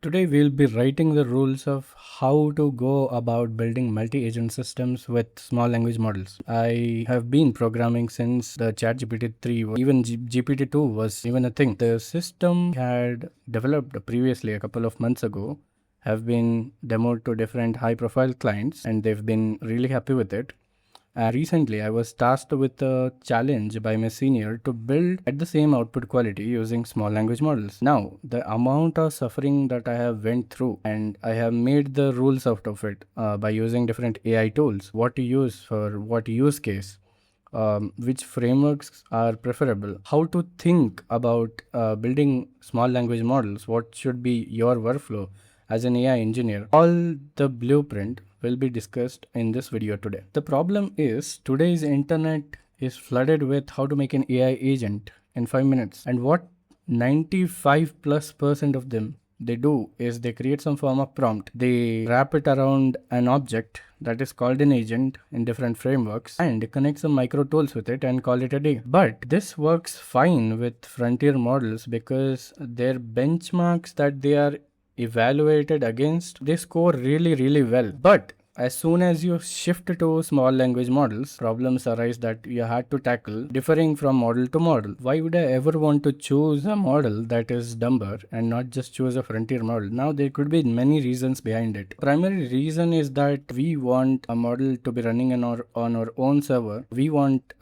Today we'll be writing the rules of how to go about building multi-agent systems with small language models. I have been programming since the ChatGPT 3, even GPT 2 was even a thing. The system had developed previously a couple of months ago, have been demoed to different high-profile clients, and they've been really happy with it. Recently, I was tasked with a challenge by my senior to build at the same output quality using small language models. Now, the amount of suffering that I have went through, and I have made the rules out of it by using different AI tools, what to use for what use case, which frameworks are preferable, how to think about building small language models, what should be your workflow as an AI engineer. All the blueprint will be discussed in this video today. The problem is today's internet is flooded with how to make an AI agent in 5 minutes, and what 95+% of them they do is they create some form of prompt, they wrap it around an object that is called an agent in different frameworks and connect some micro tools with it and call it a day. But this works fine with frontier models because their benchmarks that they are evaluated against, they score really well. But as soon as you shift to small language models, problems arise that you had to tackle differing from model to model. Why would I ever want to choose a model that is dumber and not just choose a frontier model? Now, there could be many reasons behind it. Primary reason is that we want a model to be running on our own server. We want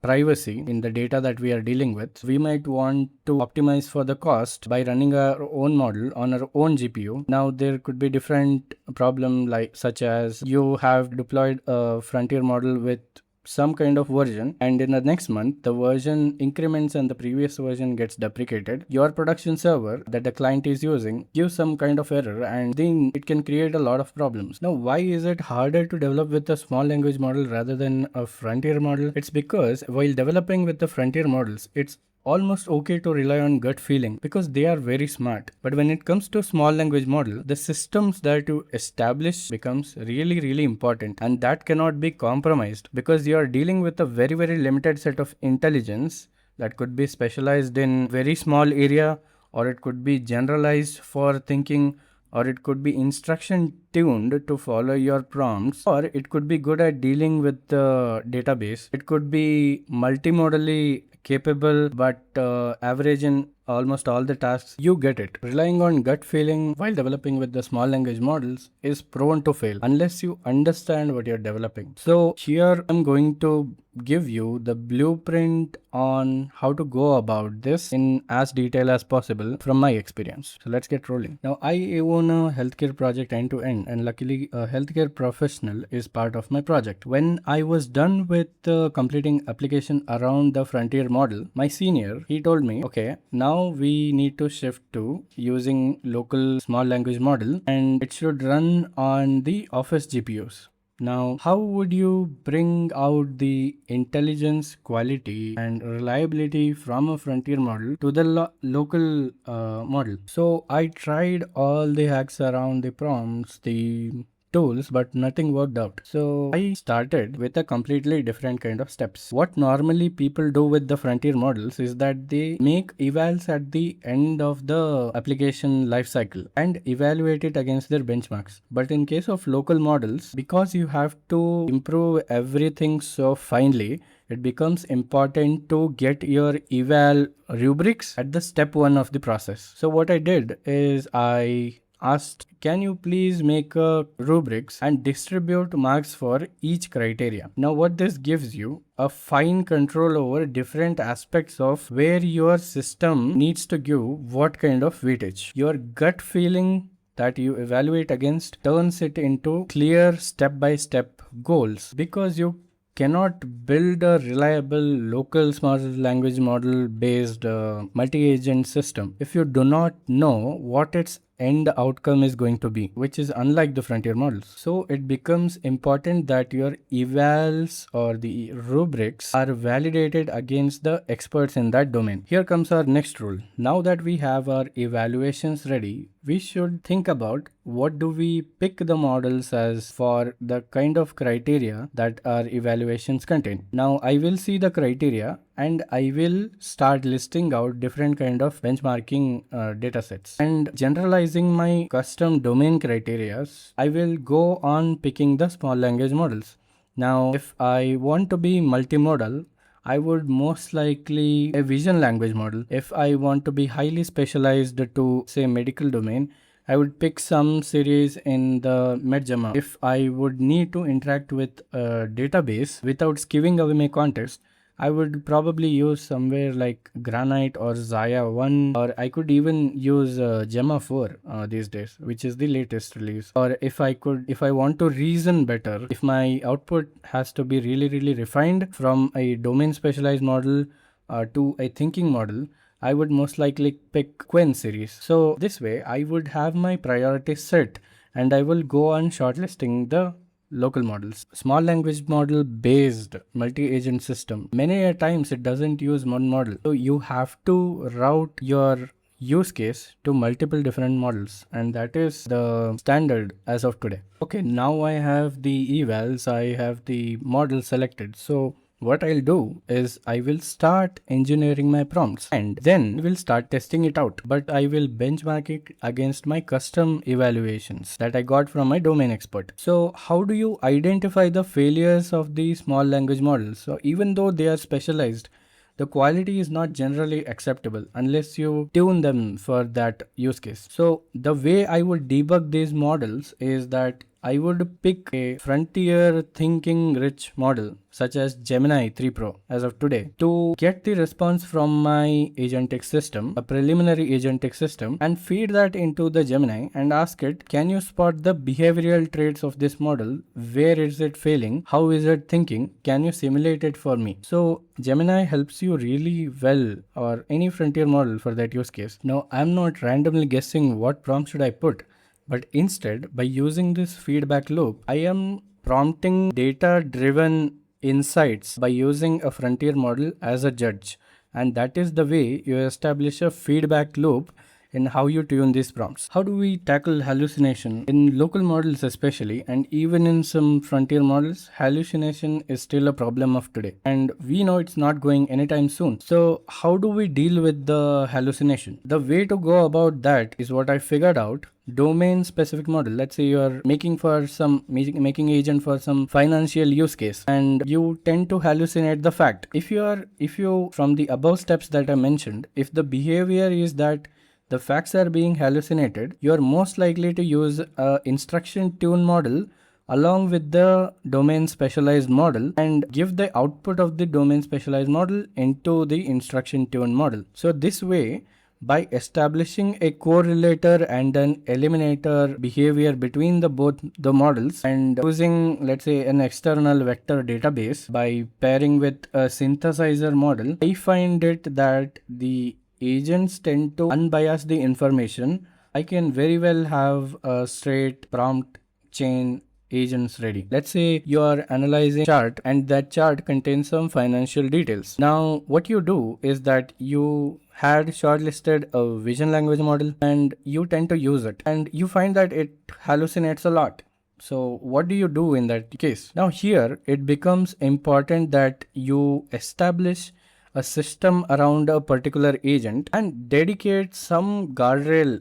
privacy in the data that we are dealing with. We might want to optimize for the cost by running our own model on our own GPU. Now there could be different problem like such as you have deployed a frontier model with some kind of version, and in the next month the version increments and the previous version gets deprecated. Your production server that the client is using gives some kind of error, and then it can create a lot of problems. Now, why is it harder to develop with a small language model rather than a frontier model? It's because while developing with the frontier models, it's almost okay to rely on gut feeling because they are very smart. But when it comes to small language model, the systems that you establish becomes really important, and that cannot be compromised because you are dealing with a very limited set of intelligence that could be specialized in very small area, or it could be generalized for thinking, or it could be instruction tuned to follow your prompts, or it could be good at dealing with the database. It could be multimodally capable but average in almost all the tasks. You get it. Relying on gut feeling while developing with the small language models is prone to fail unless you understand what you're developing. So here I'm going to give you the blueprint on how to go about this in as detail as possible from my experience. So let's get rolling. Now, I own a healthcare project end to end, and luckily a healthcare professional is part of my project. When I was done with completing application around the frontier model, my senior, he told me, okay, now we need to shift to using local small language model, and it should run on the office GPUs. Now, how would you bring out the intelligence, quality, and reliability from a frontier model to the local model? So I tried all the hacks around the prompts, the tools, but nothing worked out. So I started with a completely different kind of steps. What normally people do with the frontier models is that they make evals at the end of the application lifecycle and evaluate it against their benchmarks. But in case of local models, because you have to improve everything so finely, it becomes important to get your eval rubrics at the step 1 of the process. So what I did is I asked, can you please make rubrics and distribute marks for each criteria? Now what this gives you a fine control over different aspects of where your system needs to give what kind of weightage. Your gut feeling that you evaluate against turns it into clear step-by-step goals, because you cannot build a reliable local small language model based multi-agent system if you do not know what its end outcome is going to be, which is unlike the frontier models. So it becomes important that your evals or the rubrics are validated against the experts in that domain. Here comes our next rule. Now that we have our evaluations ready, we should think about what do we pick the models as for the kind of criteria that our evaluations contain. Now I will see the criteria and I will start listing out different kind of benchmarking data sets and generalizing my custom domain criteria. I will go on picking the small language models. Now, if I want to be multimodal, I would most likely a vision language model. If I want to be highly specialized to say medical domain, I would pick some series in the MedGemma. If I would need to interact with a database without giving away my context, I would probably use somewhere like Granite or Zaya 1, or I could even use Gemma 4 these days, which is the latest release. Or if I want to reason better, if my output has to be really refined from a domain specialized model to a thinking model, I would most likely pick Quen series. So this way I would have my priorities set and I will go on shortlisting the local models. Small language model based multi-agent system. Many a times it doesn't use one model. So you have to route your use case to multiple different models, and that is the standard as of today. Okay, now I have the evals, I have the model selected. So what I'll do is I will start engineering my prompts and then we'll start testing it out. But I will benchmark it against my custom evaluations that I got from my domain expert. So how do you identify the failures of the small language models? So even though they are specialized, the quality is not generally acceptable unless you tune them for that use case. So the way I would debug these models is that I would pick a frontier thinking rich model such as Gemini 3 Pro as of today to get the response from my agentic system, a preliminary agentic system, and feed that into the Gemini and ask it, can you spot the behavioral traits of this model? Where is it failing? How is it thinking? Can you simulate it for me? So Gemini helps you really well, or any frontier model for that use case. Now I'm not randomly guessing what prompt should I put, but instead, by using this feedback loop, I am prompting data-driven insights by using a frontier model as a judge. And that is the way you establish a feedback loop in how you tune these prompts. How do we tackle hallucination? In local models especially, and even in some frontier models, hallucination is still a problem of today. And we know it's not going anytime soon. So how do we deal with the hallucination? The way to go about that is what I figured out. Domain specific model. Let's say you are making agent for some financial use case and you tend to hallucinate the fact. If you from the above steps that I mentioned, if the behavior is that the facts are being hallucinated, you are most likely to use a instruction tune model along with the domain specialized model and give the output of the domain specialized model into the instruction tune model. So this way, by establishing a correlator and an eliminator behavior between both the models and using, let's say, an external vector database by pairing with a synthesizer model, I find it that the agents tend to unbias the information. I can very well have a straight prompt chain agents ready. Let's say you are analyzing chart and that chart contains some financial details. Now what you do is that you had shortlisted a vision language model and you tend to use it and you find that it hallucinates a lot. So what do you do in that case? Now here it becomes important that you establish a system around a particular agent and dedicate some guardrail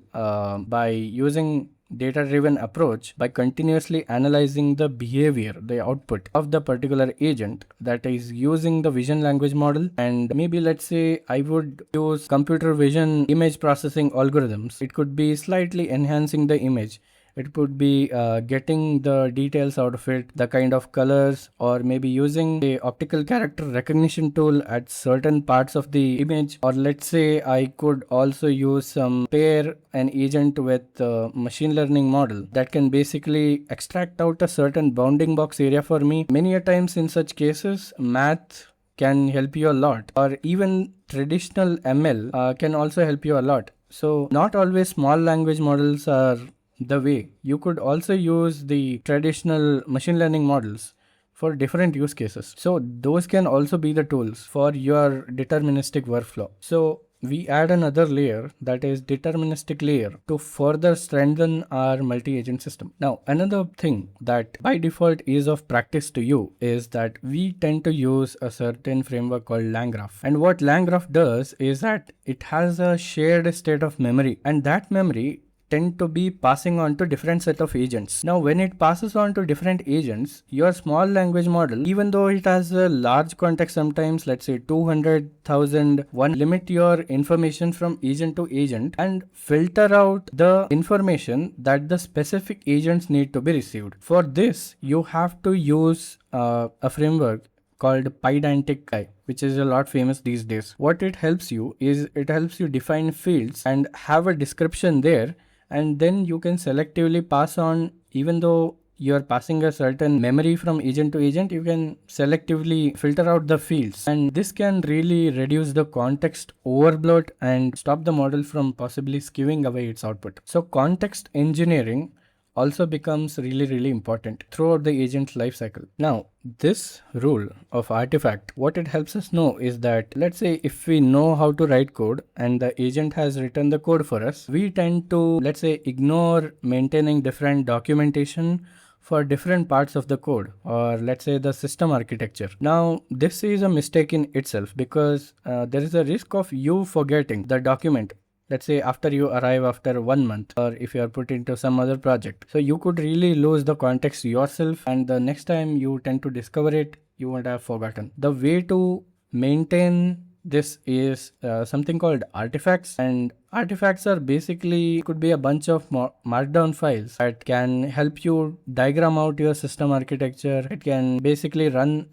by using data-driven approach by continuously analyzing the behavior, the output of the particular agent that is using the vision language model. And maybe let's say I would use computer vision image processing algorithms. It could be slightly enhancing the image. It could be getting the details out of it, the kind of colors, or maybe using a optical character recognition tool at certain parts of the image. Or let's say I could also use some pair an agent with a machine learning model that can basically extract out a certain bounding box area for me. Many a times in such cases, math can help you a lot, or even traditional ML can also help you a lot. So not always small language models are the way. You could also use the traditional machine learning models for different use cases. So those can also be the tools for your deterministic workflow. So we add another layer, that is deterministic layer, to further strengthen our multi-agent system. Now, another thing that by default is of practice to you is that we tend to use a certain framework called LangGraph. And what LangGraph does is that it has a shared state of memory, and that memory tend to be passing on to different set of agents. Now, when it passes on to different agents, your small language model, even though it has a large context, sometimes let's say 200,000, limit your information from agent to agent and filter out the information that the specific agents need to be received. For this, you have to use a framework called PyDanticAI, which is a lot famous these days. What it helps you is it helps you define fields and have a description there, and then you can selectively pass on. Even though you're passing a certain memory from agent to agent, you can selectively filter out the fields, and this can really reduce the context overbloat and stop the model from possibly skewing away its output. So context engineering also becomes really important throughout the agent's lifecycle. Now, this rule of artifact, what it helps us know is that, let's say if we know how to write code and the agent has written the code for us, we tend to, let's say, ignore maintaining different documentation for different parts of the code, or let's say the system architecture. Now, this is a mistake in itself, because there is a risk of you forgetting the document. Let's say after you arrive after 1 month, or if you are put into some other project. So you could really lose the context yourself, and the next time you tend to discover it, you would have forgotten. The way to maintain this is something called artifacts, and artifacts are basically could be a bunch of markdown files that can help you diagram out your system architecture. It can basically run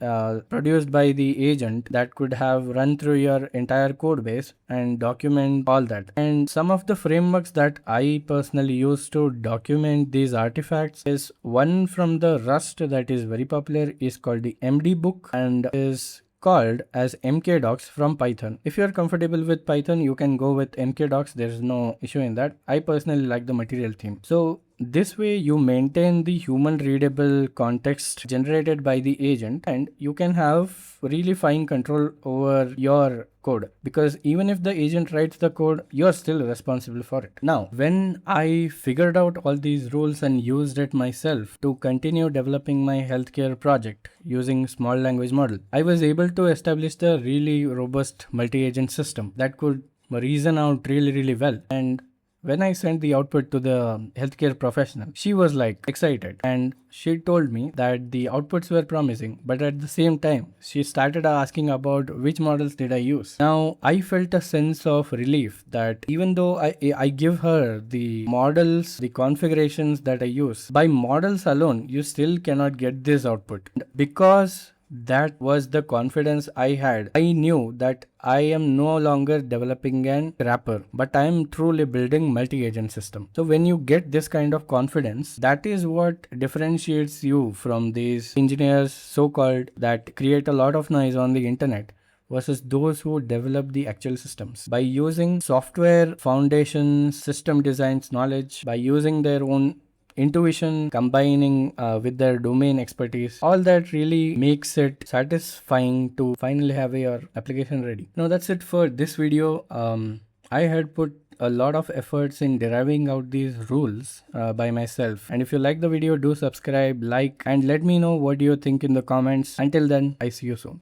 produced by the agent that could have run through your entire code base and document all that. And some of the frameworks that I personally use to document these artifacts is one from the Rust that is very popular, is called the MD book, and is called as mkdocs from Python. If you're comfortable with Python, you can go with mkdocs. There's no issue in that. I personally like the material theme. So this way you maintain the human readable context generated by the agent, and you can have really fine control over your code, because even if the agent writes the code, you're still responsible for it. Now, when I figured out all these rules and used it myself to continue developing my healthcare project using small language model, I was able to establish the really robust multi-agent system that could reason out really well. And when I sent the output to the healthcare professional, she was like excited, and she told me that the outputs were promising, but at the same time, she started asking about which models did I use. Now, I felt a sense of relief that even though I give her the models, the configurations that I use, by models alone, you still cannot get this output. Because that was the confidence I had. I knew that I am no longer developing an wrapper, but I am truly building multi-agent system. So when you get this kind of confidence, that is what differentiates you from these engineers, so-called, that create a lot of noise on the internet, versus those who develop the actual systems. By using software foundation, system designs knowledge, by using their own intuition, combining with their domain expertise, all that really makes it satisfying to finally have your application ready. Now that's it for this video. I had put a lot of efforts in deriving out these rules by myself, and if you like the video, do subscribe, like, and let me know what you think in the comments. Until then, I see you soon.